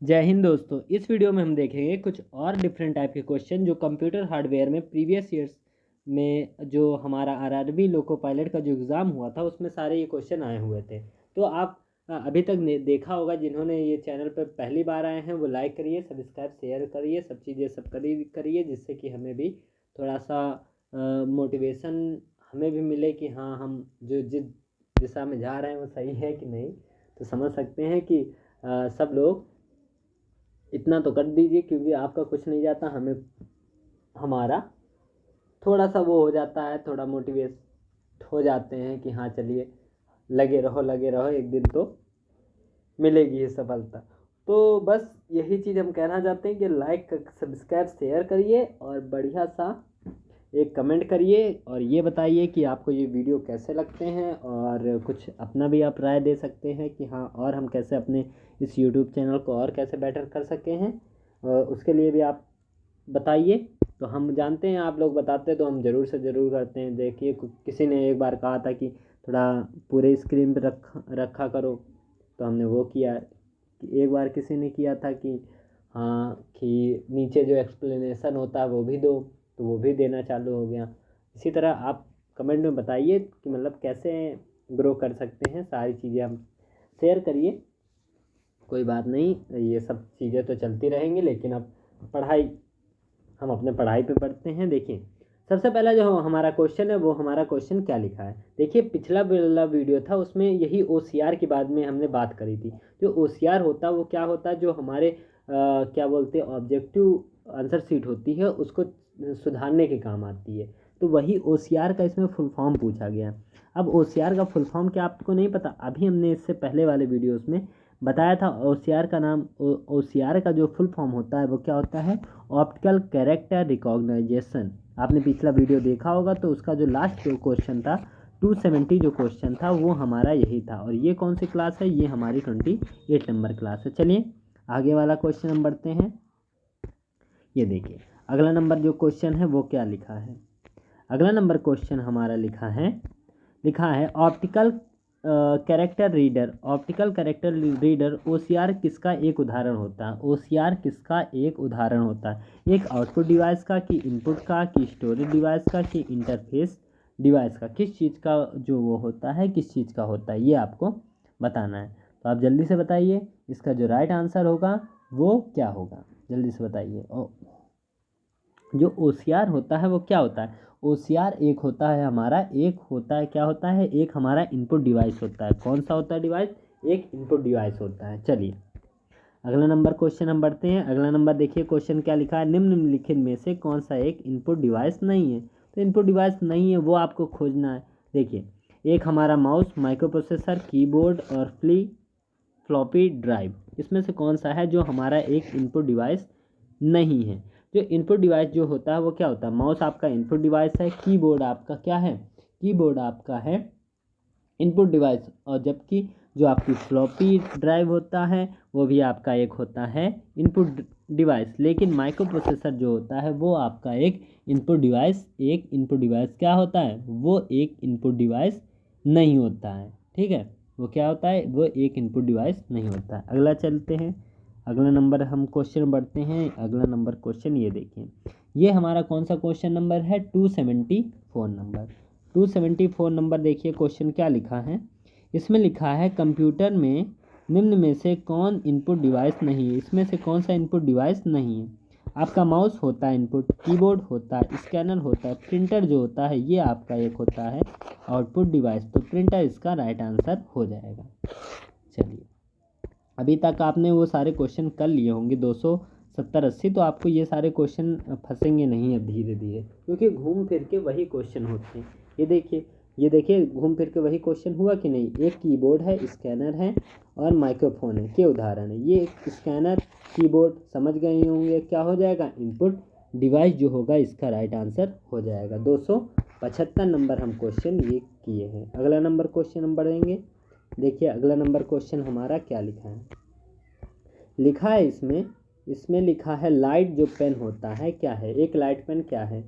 जय हिंद दोस्तों। इस वीडियो में हम देखेंगे कुछ और डिफरेंट टाइप के क्वेश्चन जो कंप्यूटर हार्डवेयर में प्रीवियस ईयर्स में जो हमारा आरआरबी लोको पायलट का जो एग्ज़ाम हुआ था उसमें सारे ये क्वेश्चन आए हुए थे। तो आप अभी तक देखा होगा, जिन्होंने ये चैनल पर पहली बार आए हैं वो लाइक करिए, सब्सक्राइब शेयर करिए, सब चीज़ें सब करिए, जिससे कि हमें भी थोड़ा सा मोटिवेशन हमें भी मिले कि हाँ, हम जो जिस दिशा में जा रहे हैं वो सही है कि नहीं। तो समझ सकते हैं कि सब लोग इतना तो कर दीजिए, क्योंकि आपका कुछ नहीं जाता, हमें हमारा थोड़ा सा वो हो जाता है, थोड़ा मोटिवेट हो जाते हैं कि हाँ चलिए लगे रहो, एक दिन तो मिलेगी ये सफलता। तो बस यही चीज़ हम कहना चाहते हैं कि लाइक सब्सक्राइब शेयर करिए और बढ़िया सा एक कमेंट करिए और ये बताइए कि आपको ये वीडियो कैसे लगते हैं, और कुछ अपना भी आप राय दे सकते हैं कि हाँ, और हम कैसे अपने इस यूट्यूब चैनल को और कैसे बेटर कर सके हैं, उसके लिए भी आप बताइए। तो हम जानते हैं आप लोग बताते हैं तो हम ज़रूर से ज़रूर करते हैं। देखिए, किसी ने एक बार कहा था कि थोड़ा पूरे स्क्रीन पर रखा करो, तो हमने वो किया। एक बार किसी ने किया था कि हाँ, कि नीचे जो एक्सप्लेनेशन होता है वो भी दो, तो वो भी देना चालू हो गया। इसी तरह आप कमेंट में बताइए कि मतलब कैसे ग्रो कर सकते हैं, सारी चीज़ें हम शेयर करिए। कोई बात नहीं, ये सब चीज़ें तो चलती रहेंगी, लेकिन अब हम अपने पढ़ाई पे पढ़ते हैं। देखिए, सबसे पहला जो हमारा क्वेश्चन है वो हमारा क्वेश्चन क्या लिखा है। देखिए, पिछला वाला वीडियो था उसमें यही OCR के बाद में हमने बात करी थी। जो OCR होता है वो क्या होता है, जो हमारे क्या बोलते हैं, ऑब्जेक्टिव आंसर शीट होती है, उसको सुधारने के काम आती है। तो वही OCR का इसमें फुल फॉर्म पूछा गया। अब OCR का फुल फॉर्म क्या आपको नहीं पता? अभी हमने इससे पहले वाले वीडियोस में बताया था। OCR का नाम, OCR का जो फुल फॉर्म होता है वो क्या होता है, ऑप्टिकल कैरेक्टर रिकॉग्नाइजेशन। आपने पिछला वीडियो देखा होगा, तो उसका जो लास्ट जो क्वेश्चन था 270 जो क्वेश्चन था वो हमारा यही था। और ये कौन सी क्लास है? ये हमारी 28 नंबर क्लास है। चलिए आगे वाला क्वेश्चन हम बढ़ते हैं। ये देखिए, अगला नंबर जो क्वेश्चन है वो क्या लिखा है। अगला नंबर क्वेश्चन हमारा लिखा है ऑप्टिकल कैरेक्टर रीडर OCR किसका एक उदाहरण होता है? OCR किसका एक उदाहरण होता है? एक आउटपुट डिवाइस का, कि इनपुट का, कि स्टोरेज डिवाइस का, कि इंटरफेस डिवाइस का? किस चीज़ का जो वो होता है, किस चीज़ का होता है, ये आपको बताना है। तो आप जल्दी से बताइए, इसका जो राइट आंसर होगा वो क्या होगा, जल्दी से बताइए। जो OCR होता है वो क्या होता है? OCR एक होता है हमारा, क्या होता है, एक हमारा इनपुट डिवाइस होता है। कौन सा होता है डिवाइस? एक इनपुट डिवाइस होता है। चलिए अगला नंबर क्वेश्चन हम बढ़ते हैं। अगला नंबर देखिए, क्वेश्चन क्या लिखा है, निम्नलिखित में से कौन सा एक इनपुट डिवाइस नहीं है? तो इनपुट डिवाइस नहीं है वो आपको खोजना है। देखिए, एक हमारा माउस, माइक्रो प्रोसेसर, कीबोर्ड और फ्लॉपी ड्राइव, इसमें से कौन सा है जो हमारा एक इनपुट डिवाइस नहीं है? जो इनपुट डिवाइस जो होता है वो क्या होता है? माउस आपका इनपुट डिवाइस है, कीबोर्ड आपका क्या है? कीबोर्ड आपका है इनपुट डिवाइस, और जबकि जो आपकी फ्लॉपी ड्राइव होता है वो भी आपका एक होता है इनपुट डिवाइस। लेकिन माइक्रो प्रोसेसर जो होता है वो आपका एक इनपुट डिवाइस क्या होता है? वो एक इनपुट डिवाइस नहीं होता है। ठीक है, वो क्या होता है? वो एक इनपुट डिवाइस नहीं होता है। अगला चलते हैं, अगला नंबर हम क्वेश्चन बढ़ते हैं। अगला नंबर क्वेश्चन ये देखिए, ये हमारा कौन सा क्वेश्चन नंबर है? 274 नंबर। 274 नंबर देखिए, क्वेश्चन क्या लिखा है। इसमें लिखा है कंप्यूटर में निम्न में से कौन इनपुट डिवाइस नहीं है? इसमें से कौन सा इनपुट डिवाइस नहीं है? आपका माउस होता है इनपुट, कीबोर्ड होता है, स्कैनर होता है, प्रिंटर जो होता है ये आपका एक होता है आउटपुट डिवाइस। तो प्रिंटर इसका राइट आंसर हो जाएगा। चलिए, अभी तक आपने वो सारे क्वेश्चन कर लिए होंगे 270-80, तो आपको ये सारे क्वेश्चन फंसेंगे नहीं अब धीरे धीरे, क्योंकि घूम फिर के वही क्वेश्चन होते हैं। ये देखिए घूम फिर के वही क्वेश्चन हुआ कि नहीं। एक कीबोर्ड है, स्कैनर है और माइक्रोफोन है के उदाहरण है। ये स्कैनर, कीबोर्ड समझ गए होंगे क्या हो जाएगा? इनपुट डिवाइस जो होगा इसका राइट आंसर हो जाएगा। 275 नंबर हम क्वेश्चन ये किए हैं। अगला नंबर क्वेश्चन हम बढ़ेंगे। देखिए, अगला नंबर क्वेश्चन हमारा क्या लिखा है इसमें लिखा है लाइट जो पेन होता है क्या है? एक लाइट पेन क्या है?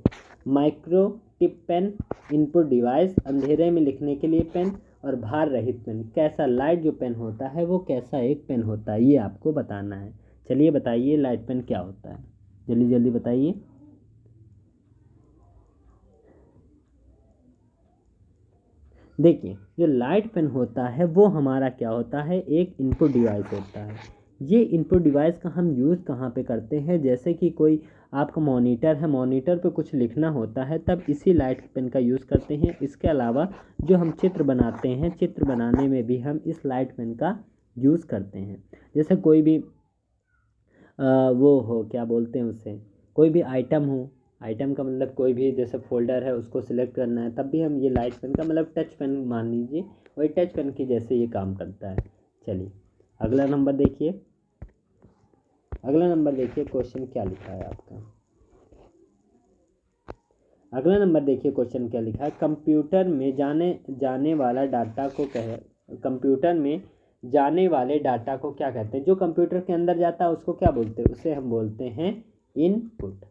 Micro tip pen, input device, अंधेरे में लिखने के लिए पेन और भार रहित पेन। कैसा लाइट जो पेन होता है वो कैसा एक पेन होता है, ये आपको बताना है। चलिए बताइए लाइट पेन क्या होता है, जल्दी जल्दी बताइए। देखिए जो लाइट पेन होता है वो हमारा क्या होता है, एक इनपुट डिवाइस होता है। ये इनपुट डिवाइस का हम यूज़ कहाँ पे करते हैं, जैसे कि कोई आपका मॉनिटर है, मॉनिटर पे कुछ लिखना होता है तब इसी लाइट पेन का यूज़ करते हैं। इसके अलावा जो हम चित्र बनाते हैं, चित्र बनाने में भी हम इस लाइट पेन का यूज़ करते हैं। जैसे कोई भी वो हो, क्या बोलते हैं उसे, कोई भी आइटम हो, आइटम का मतलब कोई भी जैसे फोल्डर है उसको सिलेक्ट करना है तब भी हम ये लाइट पेन का मतलब टच पेन मान लीजिए, वही टच पेन की जैसे ये काम करता है। चलिए अगला नंबर देखिए, अगला नंबर देखिए क्वेश्चन क्या लिखा है आपका। अगला नंबर देखिए क्वेश्चन क्या लिखा है, कंप्यूटर में जाने वाला डाटा को कहे, कंप्यूटर में जाने वाले डाटा को क्या कहते हैं, जो कंप्यूटर के अंदर जाता है उसको क्या बोलते हैं, उसे हम बोलते हैं इनपुट।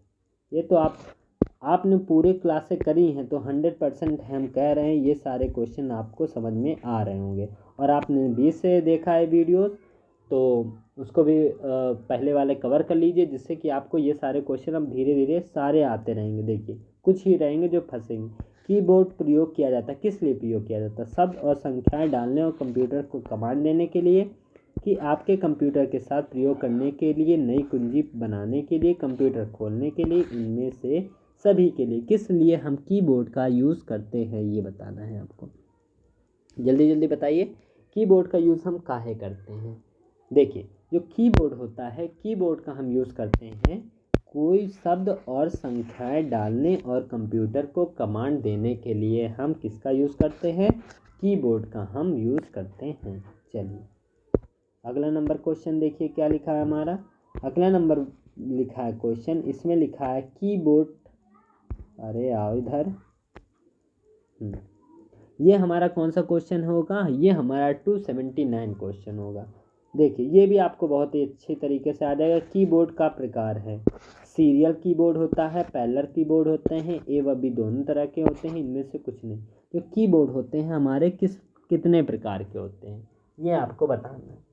ये तो आपने पूरे क्लास से करी हैं तो 100% हम कह रहे हैं ये सारे क्वेश्चन आपको समझ में आ रहे होंगे। और आपने 20 से देखा है वीडियोस तो उसको भी पहले वाले कवर कर लीजिए, जिससे कि आपको ये सारे क्वेश्चन अब धीरे धीरे सारे आते रहेंगे। देखिए कुछ ही रहेंगे जो फंसेंगे। कीबोर्ड प्रयोग किया जाता है, किस लिए प्रयोग किया जाता है, शब्द और संख्याएं डालने और कंप्यूटर को कमांड देने के लिए, कि आपके कंप्यूटर के साथ प्रयोग करने के लिए, नई कुंजी बनाने के लिए, कंप्यूटर खोलने के लिए, इनमें से सभी के लिए। किस लिए हम कीबोर्ड का यूज़ करते हैं ये बताना है आपको, जल्दी जल्दी बताइए। कीबोर्ड का यूज़ हम काहे करते हैं। देखिए जो कीबोर्ड होता है, कीबोर्ड का हम यूज़ करते हैं कोई शब्द और संख्याएं डालने और कंप्यूटर को कमांड देने के लिए हम किसका यूज़ करते हैं, कीबोर्ड का हम यूज़ करते हैं। चलिए अगला नंबर क्वेश्चन देखिए क्या लिखा है हमारा। अगला नंबर लिखा है क्वेश्चन, इसमें लिखा है कीबोर्ड, अरे आओ इधर, ये हमारा कौन सा क्वेश्चन होगा, ये हमारा 279 क्वेश्चन होगा। देखिए ये भी आपको बहुत ही अच्छे तरीके से आ जाएगा। कीबोर्ड का प्रकार है, सीरियल कीबोर्ड होता है, पैरेलल कीबोर्ड होते हैं, ए व बी दोनों तरह के होते हैं, इनमें से कुछ नहीं। जो कीबोर्ड होते हैं हमारे कितने प्रकार के होते हैं ये आपको बताना है।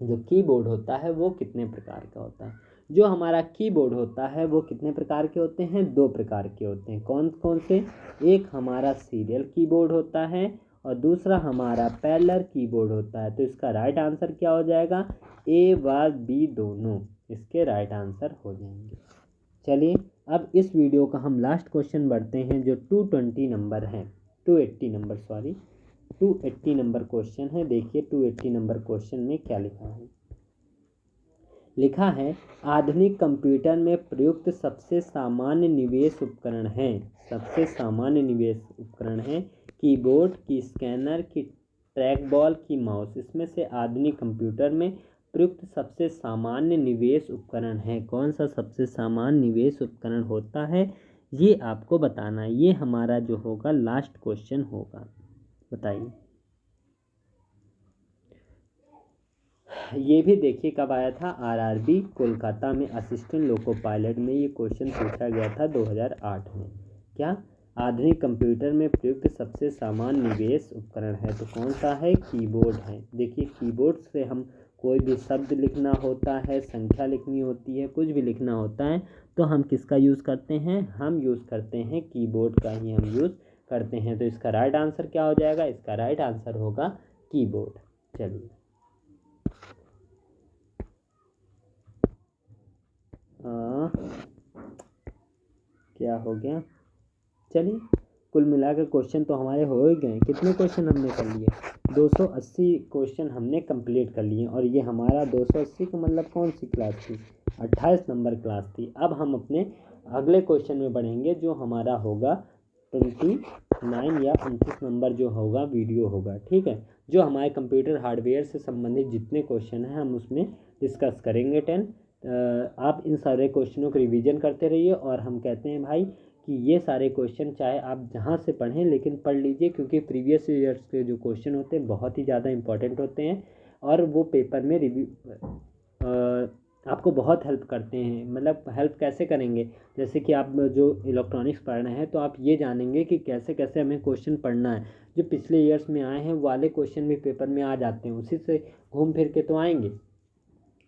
जो कीबोर्ड होता है वो कितने प्रकार का होता है। जो हमारा कीबोर्ड होता है वो कितने प्रकार के होते हैं, 2 प्रकार के होते हैं। कौन कौन से, एक हमारा सीरियल कीबोर्ड होता है और दूसरा हमारा पैरेलल कीबोर्ड होता है। तो इसका राइट आंसर क्या हो जाएगा, ए व बी दोनों इसके राइट आंसर हो जाएंगे। चलिए अब इस वीडियो का हम लास्ट क्वेश्चन बढ़ते हैं जो 280 नंबर है, 280 नंबर क्वेश्चन है। देखिए 280 नंबर क्वेश्चन में क्या लिखा है। लिखा है आधुनिक कंप्यूटर में प्रयुक्त सबसे सामान्य निवेश उपकरण हैं, सबसे सामान्य निवेश उपकरण हैं कीबोर्ड, की स्कैनर, की ट्रैक बॉल, की माउस। इसमें से आधुनिक कंप्यूटर में प्रयुक्त सबसे सामान्य निवेश उपकरण है, कौन सा सबसे सामान्य निवेश उपकरण होता है ये आपको बताना है। ये हमारा जो होगा लास्ट क्वेश्चन होगा, बताइए। ये भी देखिए कब आया था, आरआरबी कोलकाता में असिस्टेंट लोको पायलट में ये क्वेश्चन पूछा गया था 2008 में। क्या आधुनिक कंप्यूटर में प्रयुक्त सबसे सामान्य निवेश उपकरण है, तो कौन सा है, कीबोर्ड है। देखिए कीबोर्ड से हम कोई भी शब्द लिखना होता है, संख्या लिखनी होती है, कुछ भी लिखना होता है तो हम किसका यूज़ करते हैं, हम यूज़ करते हैं कीबोर्ड का ही हम यूज़ करते हैं। तो इसका राइट आंसर क्या हो जाएगा, इसका राइट आंसर होगा कीबोर्ड। चलिए क्या हो गया, चलिए कुल मिलाकर क्वेश्चन तो हमारे हो ही गए। कितने क्वेश्चन हमने कर लिए, 280 क्वेश्चन हमने कंप्लीट कर लिए। और ये हमारा 280 का मतलब कौन सी क्लास थी, 28 नंबर क्लास थी। अब हम अपने अगले क्वेश्चन में बढ़ेंगे जो हमारा होगा 29 या 29 नंबर जो होगा वीडियो होगा, ठीक है। जो हमारे कंप्यूटर हार्डवेयर से संबंधित जितने क्वेश्चन हैं हम उसमें डिस्कस करेंगे 10। आप इन सारे क्वेश्चनों को रिवीजन करते रहिए। और हम कहते हैं भाई कि ये सारे क्वेश्चन चाहे आप जहाँ से पढ़ें लेकिन पढ़ लीजिए, क्योंकि प्रीवियस ईयर्स के जो क्वेश्चन होते हैं बहुत ही ज़्यादा इंपॉर्टेंट होते हैं और वो पेपर में आपको बहुत हेल्प करते हैं। मतलब हेल्प कैसे करेंगे, जैसे कि आप जो इलेक्ट्रॉनिक्स पढ़ रहे हैं तो आप ये जानेंगे कि कैसे कैसे हमें क्वेश्चन पढ़ना है। जो पिछले ईयर्स में आए हैं वाले क्वेश्चन भी पेपर में आ जाते हैं, उसी से घूम फिर के तो आएंगे।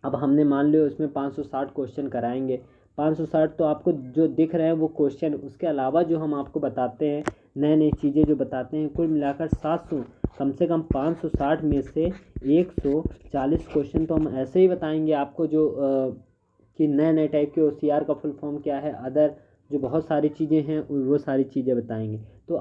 अब हमने मान लिया उसमें 560 क्वेश्चन कराएंगे, 560 तो आपको जो दिख रहे हैं वो क्वेश्चन, उसके अलावा जो हम आपको बताते हैं नए नई चीज़ें जो बताते हैं, कुल मिलाकर 700, कम से कम 560 में से 140 क्वेश्चन तो हम ऐसे ही बताएंगे आपको, जो कि नए नए टाइप के OCR का फुल फॉर्म क्या है, अदर जो बहुत सारी चीज़ें हैं वो सारी चीज़ें बताएंगे। तो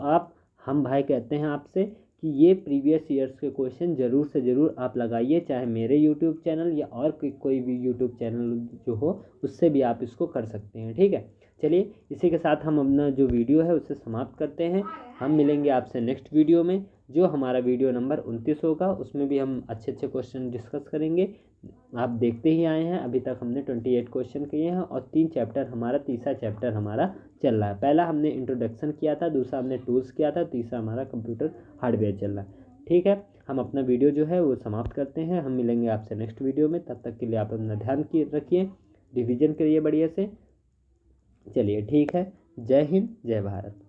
हम भाई कहते हैं आपसे कि ये प्रीवियस ईयर्स के क्वेश्चन ज़रूर से ज़रूर आप लगाइए, चाहे मेरे यूट्यूब चैनल या और कोई भी यूट्यूब चैनल जो हो उससे भी आप इसको कर सकते हैं। ठीक है, चलिए इसी के साथ हम अपना जो वीडियो है उसे समाप्त करते हैं। हम मिलेंगे आपसे नेक्स्ट वीडियो में, जो हमारा वीडियो नंबर 29 होगा, उसमें भी हम अच्छे अच्छे क्वेश्चन डिस्कस करेंगे। आप देखते ही आए हैं, अभी तक हमने 28 क्वेश्चन किए हैं और 3 चैप्टर हमारा, तीसरा चैप्टर हमारा चल रहा है। पहला हमने इंट्रोडक्शन किया था, दूसरा हमने टूल्स किया था, तीसरा हमारा कंप्यूटर हार्डवेयर चल रहा है। ठीक है, हम अपना वीडियो जो है वो समाप्त करते हैं। हम मिलेंगे आपसे नेक्स्ट वीडियो में, तब तक के लिए आप अपना ध्यान रखिए, रिविजन करिए बढ़िया से। चलिए ठीक है, जय हिंद जय भारत।